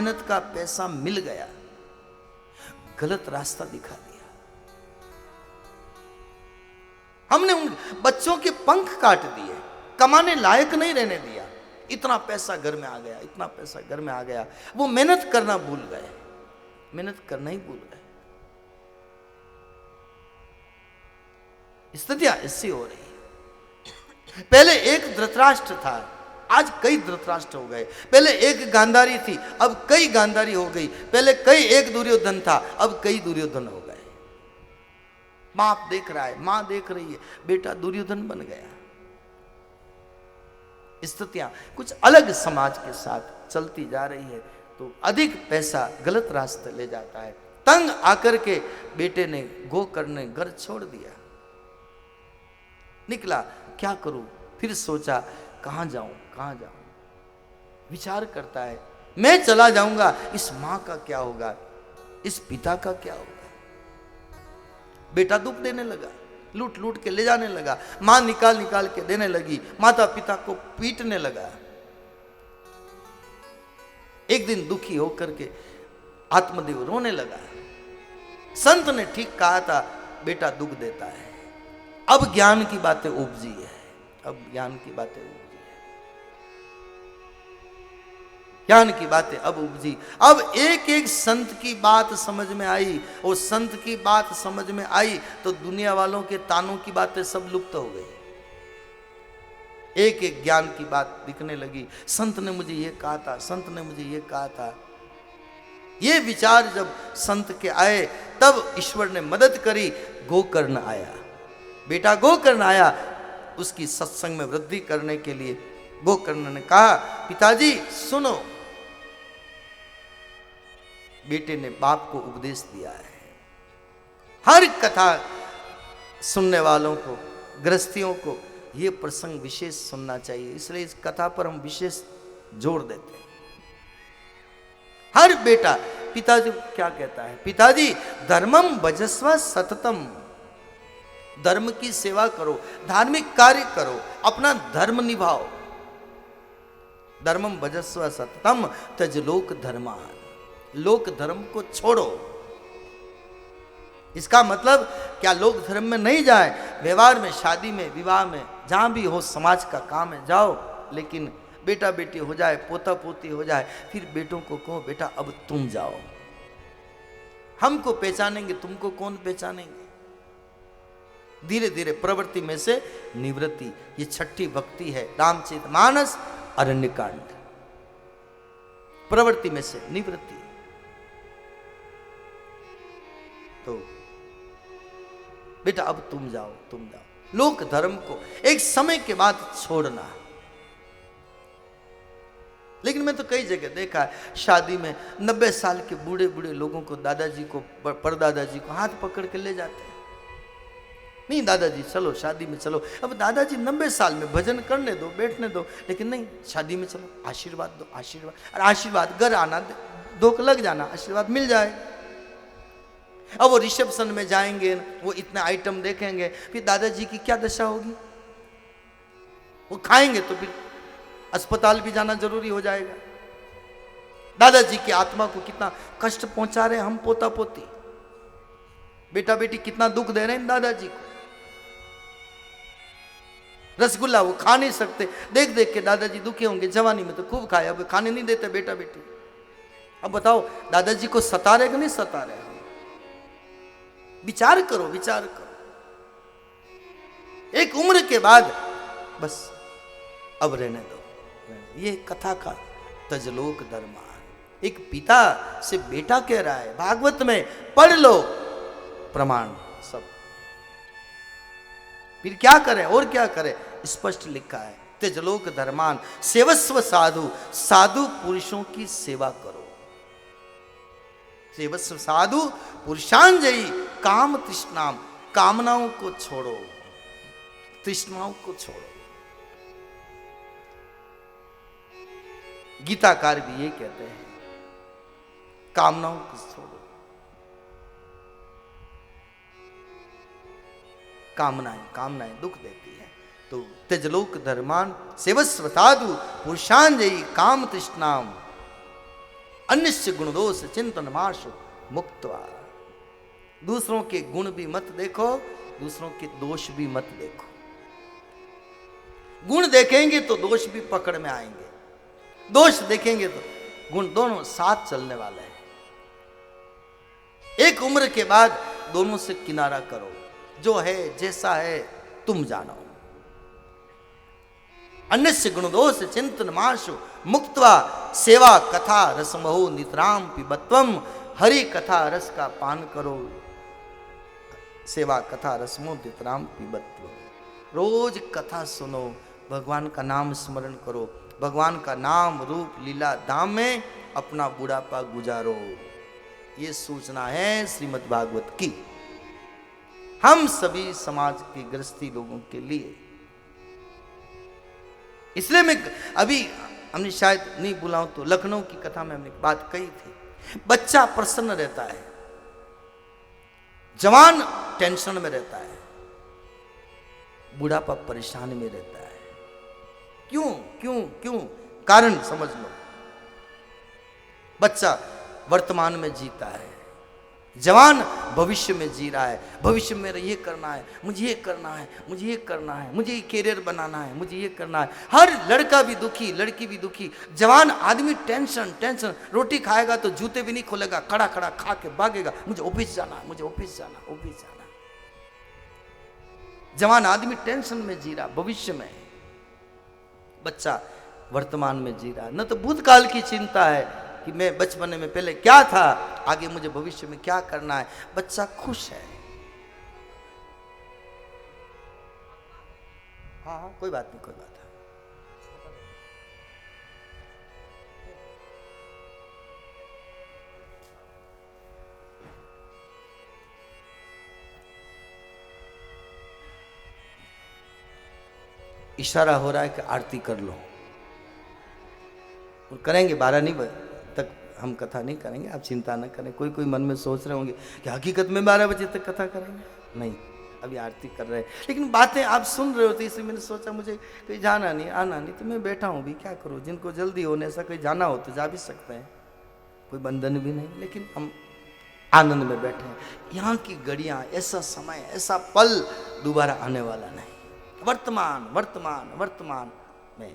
मेहनत का पैसा मिल गया, गलत रास्ता दिखा दिया। हमने उन बच्चों के पंख काट दिए, कमाने लायक नहीं रहने दिया। इतना पैसा घर में आ गया, इतना पैसा घर में आ गया, वो मेहनत करना भूल गए, मेहनत करना ही भूल गए। स्थितियां ऐसी हो रही है। पहले एक धृतराष्ट्र था, आज कई धृतराष्ट्र हो गए। पहले एक गांधारी थी, अब कई गांधारी हो गई। पहले कई एक दुर्योधन था, अब कई दुर्योधन हो गए। बाप देख रहा है, मां देख रही है, बेटा दुर्योधन बन गया। स्थितियां कुछ अलग समाज के साथ चलती जा रही है, तो अधिक पैसा गलत रास्ते ले जाता है। तंग आकर के बेटे ने गोकर्ण ने घर छोड़ दिया, निकला, क्या करूं? फिर सोचा कहां जाऊं, कहां जाऊं। विचार करता है, मैं चला जाऊंगा, इस मां का क्या होगा, इस पिता का क्या होगा। बेटा दुख देने लगा, लूट लूट के ले जाने लगा, मां निकाल निकाल के देने लगी, माता पिता को पीटने लगा। एक दिन दुखी होकर के आत्मदेव रोने लगा। संत ने ठीक कहा था, बेटा दुख देता है। अब ज्ञान की बातें उपजी है, अब ज्ञान की बातें उपजी है, ज्ञान की बातें अब उपजी। अब एक एक संत की बात समझ में आई, और संत की बात समझ में आई तो दुनिया वालों के तानों की बातें सब लुप्त हो गई। एक एक ज्ञान की बात दिखने लगी। संत ने मुझे ये कहा था, संत ने मुझे ये कहा था। ये विचार जब संत के आए, तब ईश्वर ने मदद करी। गोकर्ण आया, बेटा गोकर्ण आया, उसकी सत्संग में वृद्धि करने के लिए। गोकर्ण ने कहा, पिताजी सुनो। बेटे ने बाप को उपदेश दिया है। हर कथा सुनने वालों को, गृहस्थियों को यह प्रसंग विशेष सुनना चाहिए, इसलिए इस कथा पर हम विशेष जोर देते हैं। हर बेटा पिताजी क्या कहता है, पिताजी धर्मम भजस्व सततम, धर्म की सेवा करो, धार्मिक कार्य करो, अपना धर्म निभाओ। धर्मम भजस्व सततम तज लोक धर्मान, लोक धर्म को छोड़ो। इसका मतलब क्या लोक धर्म में नहीं जाए, व्यवहार में, शादी में, विवाह में, जहां भी हो, समाज का काम है जाओ, लेकिन बेटा बेटी हो जाए, पोता पोती हो जाए, फिर बेटों को कहो बेटा अब तुम जाओ, हमको पहचानेंगे, तुमको कौन पहचानेंगे। धीरे धीरे प्रवृत्ति में से निवृत्ति, ये छठी भक्ति है, रामचरितमानस अरण्यकांड। प्रवृत्ति में से निवृत्ति। तो बेटा अब तुम जाओ, तुम जाओ। लोक धर्म को एक समय के बाद छोड़ना। लेकिन मैं तो कई जगह देखा है, शादी में 90 साल के बूढ़े बूढ़े लोगों को, दादाजी को, परदादाजी को हाथ पकड़ के ले जाते हैं। नहीं दादाजी चलो शादी में चलो। अब दादाजी 90 साल में भजन करने दो, बैठने दो, लेकिन नहीं, शादी में चलो, आशीर्वाद दो, आशीर्वाद। और आशीर्वाद घर आना, धोख लग जाना, आशीर्वाद मिल जाए। अब वो रिसेप्शन में जाएंगे, वो इतने आइटम देखेंगे, फिर दादाजी की क्या दशा होगी। वो खाएंगे तो फिर अस्पताल भी जाना जरूरी हो जाएगा। दादाजी की आत्मा को कितना कष्ट पहुंचा रहे हैं हम पोता पोती, बेटा बेटी कितना दुख दे रहे हैं दादाजी को। रसगुल्ला वो खा नहीं सकते, देख देख के दादाजी दुखी होंगे। जवानी में तो खूब खाए, अब खाने नहीं देते बेटा बेटी। अब बताओ दादाजी को सता रहे कि नहीं सता रहे। विचार करो, विचार करो। एक उम्र के बाद बस अब रहने दो। ये कथा का तजलोक धर्मान। एक पिता से बेटा कह रहा है, भागवत में पढ़ लो प्रमाण सब। फिर क्या करें और क्या करें, स्पष्ट लिखा है, तेजलोक धर्मान सेवस्व साधु, साधु पुरुषों की सेवा करो। सेवस्व साधु पुरुषांजयी काम तृष्णाम, कामनाओं को छोड़ो, तृष्णाओं को छोड़ो। गीताकार भी ये कहते हैं, कामनाओं को छोड़ो। कामनाएं, कामनाएं दुख देती है। तो तेजलोक धर्मान सेवस्व साधु पुरुषांजयी काम तृष्णाम, अन्य गुण दोष चिंतन माशु मुक्त्वा। दूसरों के गुण भी मत देखो, दूसरों के दोष भी मत देखो। गुण देखेंगे तो दोष भी पकड़ में आएंगे, दोष देखेंगे तो गुण, दोनों साथ चलने वाले हैं। एक उम्र के बाद दोनों से किनारा करो, जो है जैसा है तुम जानो। अन्य गुण दोष चिंतन माशु मुक्त्वा सेवा कथा रसमहो नितराम पिबत्वम। हरि कथा रस का पान करो, सेवा कथा रसमो नितराम पिबत्वम। रोज कथा सुनो, भगवान का नाम स्मरण करो, भगवान का नाम रूप लीला धाम में अपना बुढ़ापा गुजारो। ये सूचना है श्रीमद् भागवत की, हम सभी समाज के गृहस्थी लोगों के लिए। इसलिए मैं अभी, हमने शायद नहीं बुलाऊं तो लखनऊ की कथा में हमने बात कही थी। बच्चा प्रसन्न रहता है, जवान टेंशन में रहता है, बुढ़ापा परेशानी में रहता है। क्यों क्यों क्यों? कारण समझ लो। बच्चा वर्तमान में जीता है, जवान भविष्य में जी रहा है। भविष्य में ये करना है, मुझे ये करना है, मुझे ये करना है, मुझे ये कैरियर बनाना है, मुझे ये करना है। हर लड़का भी दुखी, लड़की भी दुखी। जवान आदमी टेंशन टेंशन, रोटी खाएगा तो जूते भी नहीं खोलेगा, खड़ा खड़ा खा के भागेगा, मुझे ऑफिस जाना है, मुझे ऑफिस जाना, ऑफिस जाना। जवान आदमी टेंशन में जी रहा, भविष्य में। बच्चा वर्तमान में जी रहा, न तो भूतकाल की चिंता है कि मैं बचपन में पहले क्या था, आगे मुझे भविष्य में क्या करना है। बच्चा खुश है। हाँ हाँ, कोई बात नहीं, कोई बात नहीं। इशारा हो रहा है कि आरती कर लो, और करेंगे 12 नहीं तक हम कथा नहीं करेंगे, आप चिंता न करें। कोई कोई मन में सोच रहे होंगे कि हकीकत में 12 बजे तक कथा करेंगे। नहीं, अभी आरती कर रहे हैं, लेकिन बातें आप सुन रहे होते, इसलिए मैंने सोचा मुझे कहीं जाना नहीं, आना नहीं, तो मैं बैठा हूँ भी, क्या करूँ। जिनको जल्दी होने ऐसा कहीं जाना हो तो जा भी सकते हैं, कोई बंधन भी नहीं, लेकिन हम आनंद में बैठे हैं। यहाँ की घड़ियाँ, ऐसा समय, ऐसा पल दोबारा आने वाला नहीं। वर्तमान वर्तमान वर्तमान में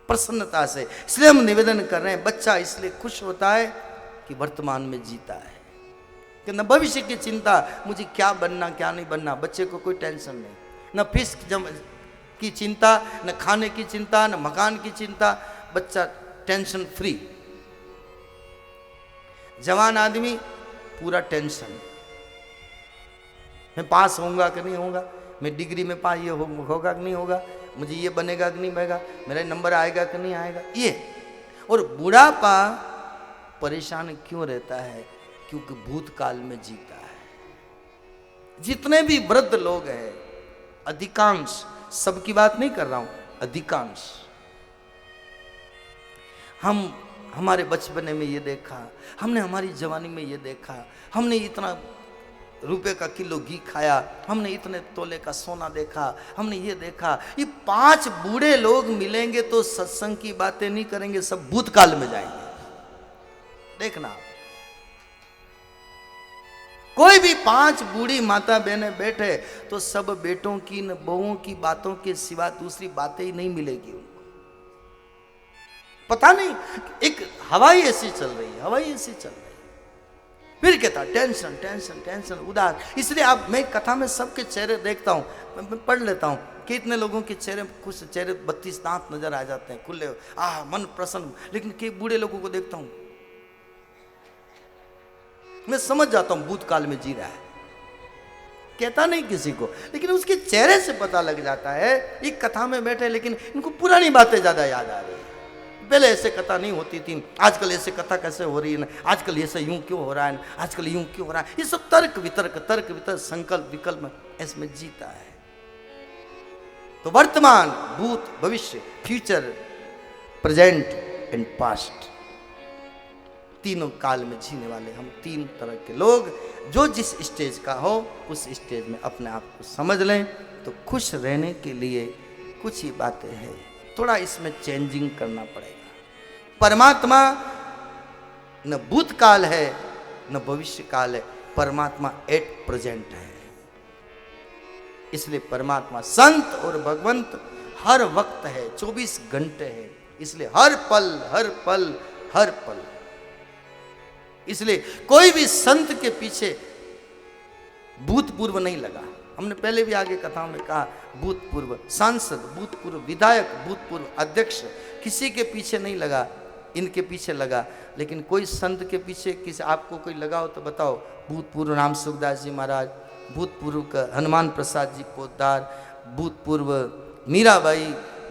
प्रसन्नता से, इसलिए हम निवेदन कर रहे हैं। बच्चा इसलिए खुश होता है कि वर्तमान में जीता है, कि न भविष्य की चिंता, मुझे क्या बनना क्या नहीं बनना। बच्चे को कोई टेंशन नहीं, न फीस की चिंता, न खाने की चिंता, न मकान की चिंता। बच्चा टेंशन फ्री। जवान आदमी पूरा टेंशन, मैं पास होऊंगा कि नहीं होऊंगा, मैं डिग्री में पास ये होगा कि नहीं होगा, मुझे ये बनेगा कि नहीं बनेगा, मेरा नंबर आएगा कि नहीं आएगा, ये। और बुढ़ापा परेशान क्यों रहता है? क्योंकि भूतकाल में जीता है। जितने भी वृद्ध लोग हैं, अधिकांश, सबकी बात नहीं कर रहा हूं, अधिकांश, हम हमारे बचपने में ये देखा, हमने हमारी जवानी में ये देखा, हमने इतना रुपए का किलो घी खाया, हमने इतने तोले का सोना देखा, हमने ये देखा। ये 5 बूढ़े लोग मिलेंगे तो सत्संग की बातें नहीं करेंगे, सब भूतकाल में जाएंगे। देखना, कोई भी 5 बूढ़ी माता बहनें बैठे तो सब बेटों की न बहुओं की बातों के सिवा दूसरी बातें ही नहीं मिलेगी उनको। पता नहीं, एक हवाई ऐसी चल रही है, हवाई ऐसी चल रही है। फिर कहता टेंशन टेंशन टेंशन, उदास। इसलिए अब मैं कथा में सबके चेहरे देखता हूँ, मैं पढ़ लेता हूँ कि इतने लोगों के चेहरे, कुछ चेहरे 32 दांत नजर आ जाते हैं खुले, मन प्रसन्न। लेकिन कई बूढ़े लोगों को देखता हूँ, मैं समझ जाता हूँ भूतकाल में जी रहा है। कहता नहीं किसी को, लेकिन उसके चेहरे से पता लग जाता है। ये कथा में बैठे, लेकिन इनको पुरानी बातें ज्यादा याद आ रही है। पहले ऐसे कथा नहीं होती थी, आजकल ऐसे कथा कैसे हो रही है, आजकल ऐसे यूं क्यों हो रहा है, आजकल यूं क्यों हो रहा है। ये सब तर्क वितर्क संकल्प विकल्प इसमें जीता है। तो वर्तमान, भूत, भविष्य, फ्यूचर, प्रेजेंट एंड पास्ट, तीनों काल में जीने वाले हम 3 तरह के लोग। जो जिस स्टेज का हो उस स्टेज में अपने आप को समझ लें। तो खुश रहने के लिए कुछ ही बातें हैं, थोड़ा इसमें चेंजिंग करना पड़ेगा। परमात्मा न भूतकाल है न भविष्य काल है, परमात्मा एट प्रेजेंट है। इसलिए परमात्मा संत और भगवंत हर वक्त है, 24 घंटे है, इसलिए हर पल हर पल हर पल। इसलिए कोई भी संत के पीछे भूतपूर्व नहीं लगा। हमने पहले भी आगे कथाओं में कहा, भूतपूर्व सांसद, भूतपूर्व विधायक, भूतपूर्व अध्यक्ष, किसी के पीछे नहीं लगा, इनके पीछे लगा। लेकिन कोई संत के पीछे किसी आपको कोई लगा हो तो बताओ। भूतपूर्व राम सुखदास जी महाराज, भूतपूर्व का हनुमान प्रसाद जी पोद्दार, भूतपूर्व मीराबाई,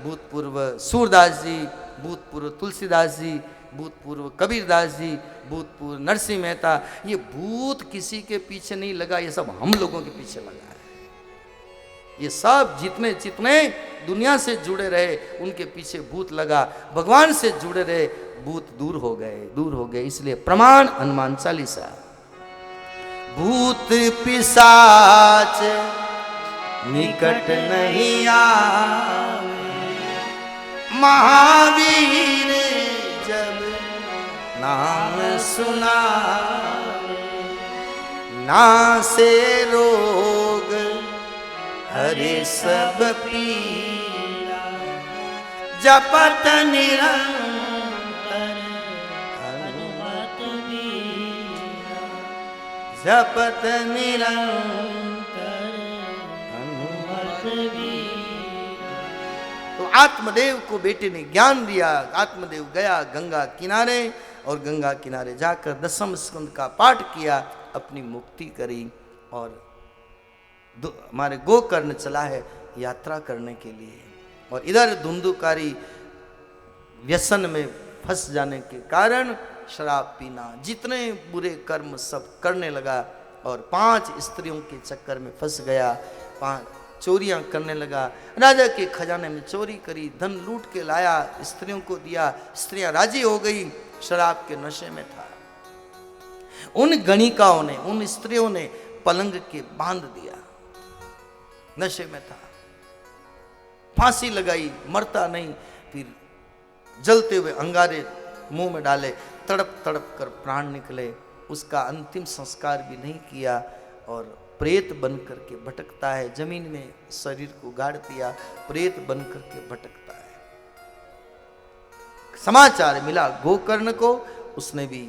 भूतपूर्व सूरदास जी, भूतपूर्व तुलसीदास जी, भूतपूर्व कबीरदास जी, भूतपूर्व नरसिंह मेहता। ये भूत किसी के पीछे नहीं लगा, ये सब हम लोगों के पीछे लगा है। ये सब जितने जितने दुनिया से जुड़े रहे उनके पीछे भूत लगा, भगवान से जुड़े रहे भूत दूर हो गए, दूर हो गए। इसलिए प्रमाण हनुमान चालीसा। भूत पिशाच निकट नहीं आवे, महावीर जब नाम सुना, नासे रोग हरे सब पीरा, जपत निरंतर हनुमत बीरा, जपत निरंतर हनुमत बीरा। तो आत्मदेव को बेटे ने ज्ञान दिया। आत्मदेव गया गंगा किनारे और गंगा किनारे जाकर दशम स्कंद का पाठ किया, अपनी मुक्ति करी। और हमारे गोकर्ण चला है यात्रा करने के लिए। और इधर धुंधुकारी व्यसन में फंस जाने के कारण शराब पीना, जितने बुरे कर्म सब करने लगा। और 5 स्त्रियों के चक्कर में फंस गया, 5 चोरियां करने लगा। राजा के खजाने में चोरी करी, धन लूट के लाया, स्त्रियों को दिया, स्त्रियां राजी हो गई, शराब के नशे में था। उन गणिकाओं ने, उन स्त्रियों ने पलंग के बांध दिया, नशे में था, फांसी लगाई, मरता नहीं। फिर जलते हुए अंगारे मुंह में डाले, तड़प तड़प कर प्राण निकले। उसका अंतिम संस्कार भी नहीं किया और प्रेत बन करके भटकता है। जमीन में शरीर को गाड़ दिया, प्रेत बन करके भटकता है। समाचार मिला गोकर्ण को, उसने भी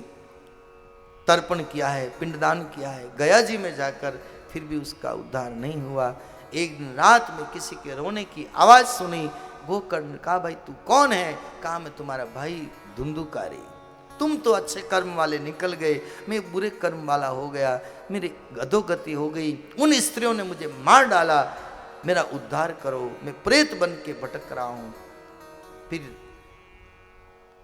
तर्पण किया है, पिंडदान किया है गया जी में जाकर, फिर भी उसका उद्धार नहीं हुआ। एक दिन रात में किसी के रोने की आवाज सुनी। गोकर्ण कहा, भाई तू कौन है? कहा, मैं तुम्हारा भाई धुंधुकारी। तुम तो अच्छे कर्म वाले निकल गए, मैं बुरे कर्म वाला हो गया, मेरी अधोगति हो गई, उन स्त्रियों ने मुझे मार डाला, मेरा उद्धार करो, मैं प्रेत बन के भटक रहा हूं। फिर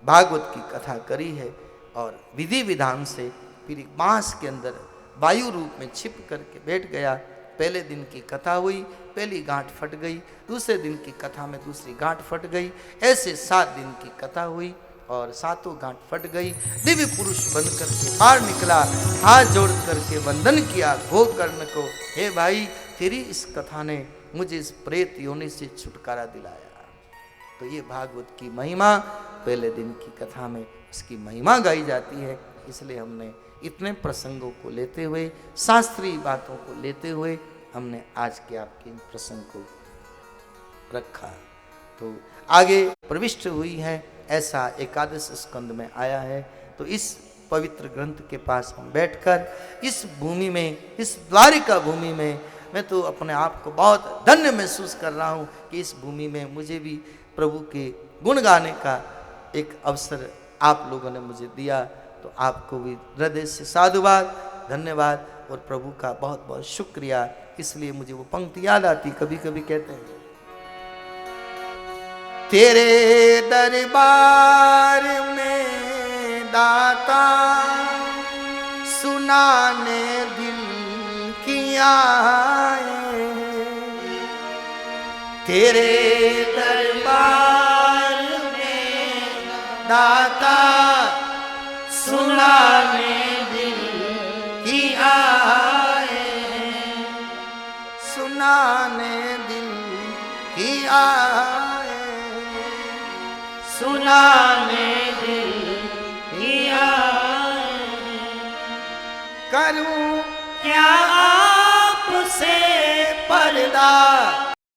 भागवत की कथा करी है और विधि विधान से फिर एक बांस के अंदर वायु रूप में छिप करके बैठ गया। पहले दिन की कथा हुई, पहली गांठ फट गई, दूसरे दिन की कथा में दूसरी गांठ फट गई, ऐसे 7 दिन की कथा हुई और 7 गांठ फट गई। दिव्य पुरुष बन करके बाहर निकला, हाथ जोड़ करके वंदन किया गोकर्ण को, हे भाई तेरी इस कथा ने मुझे इस प्रेत योनि से छुटकारा दिलाया। तो ये भागवत की महिमा, पहले दिन की कथा में उसकी महिमा गाई जाती है। इसलिए हमने इतने प्रसंगों को लेते हुए, शास्त्रीय बातों को लेते हुए हमने आज के आपके इन प्रसंग को रखा। तो आगे प्रविष्ट हुई है, ऐसा एकादश स्कंद में आया है। तो इस पवित्र ग्रंथ के पास हम बैठकर इस भूमि में, इस द्वारिका भूमि में, मैं तो अपने आप को बहुत धन्य महसूस कर रहा हूँ कि इस भूमि में मुझे भी प्रभु के गुण गाने का एक अवसर आप लोगों ने मुझे दिया। तो आपको भी हृदय से साधुवाद, धन्यवाद और प्रभु का बहुत बहुत शुक्रिया। इसलिए मुझे वो पंक्ति याद आती, कभी कभी कहते हैं, तेरे दरबार में दाता सुनाने दिल की आए, तेरे दरबार में दाता सुनाने दिल की आए, सुनाने दिल की आए, सुनाने दिल की आए। करूं क्या आपसे पर्दा